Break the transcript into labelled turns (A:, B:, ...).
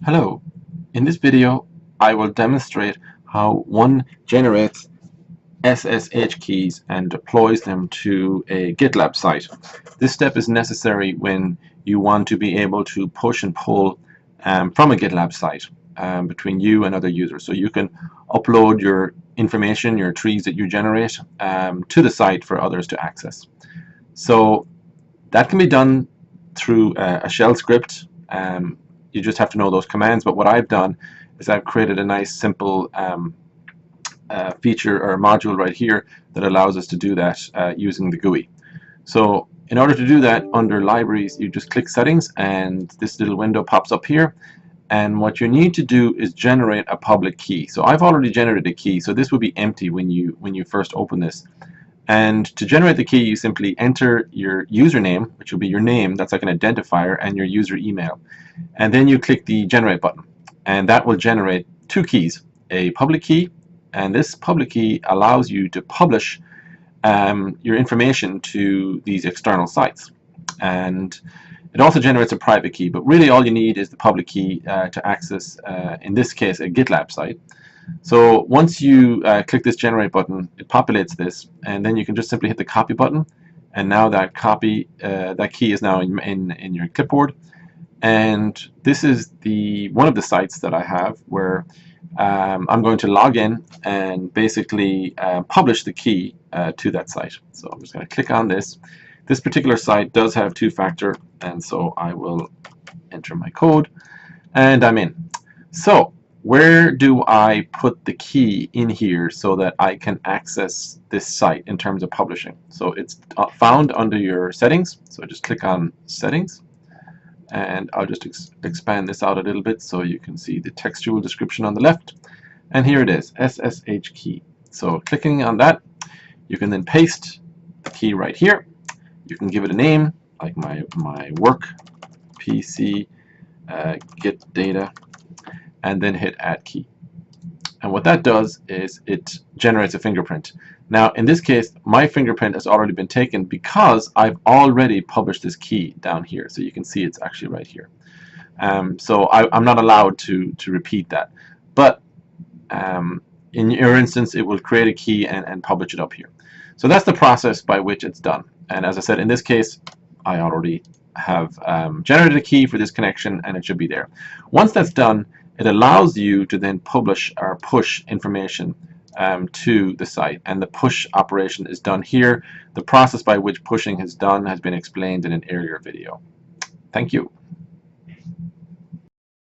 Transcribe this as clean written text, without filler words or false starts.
A: Hello. In this video, I will demonstrate how one generates SSH keys and deploys them to a GitLab site. This step is necessary when you want to be able to push and pull from a GitLab site between you and other users. So you can upload your information, your trees that you generate, to the site for others to access. So that can be done through a shell script. You just have to know those commands, but what I've done is I've created a nice simple feature or module right here that allows us to do that using the GUI. So in order to do that, under libraries you just click settings and this little window pops up here, and what you need to do is generate a public key. So I've already generated a key, so this will be empty when you first open this. And to generate the key, you simply enter your username, which will be your name, that's like an identifier, and your user email. And then you click the generate button, and that will generate two keys, a public key, and this public key allows you to publish your information to these external sites. And it also generates a private key, but really all you need is the public key to access, in this case, a GitLab site. So once you click this generate button, it populates this, and then you can just simply hit the copy button, and now that key is now in your clipboard. And this is one of the sites that I have where I'm going to log in and basically publish the key to that site. So I'm just going to click on this. This particular site does have two-factor, and so I will enter my code, and I'm in. So where do I put the key in here so that I can access this site in terms of publishing? So it's found under your settings, so just click on settings, and I'll just expand this out a little bit so you can see the textual description on the left, and here it is, SSH key. So clicking on that, you can then paste the key right here. You can give it a name like my work PC get data, and then hit add key. And what that does is it generates a fingerprint. Now in this case, my fingerprint has already been taken because I've already published this key down here. So you can see it's actually right here. So I'm not allowed to repeat that. But in your instance, it will create a key and publish it up here. So that's the process by which it's done. And as I said, in this case, I already have generated a key for this connection, and it should be there. Once that's done, it allows you to then publish or push information to the site, and the push operation is done here. The process by which pushing is done has been explained in an earlier video. Thank you.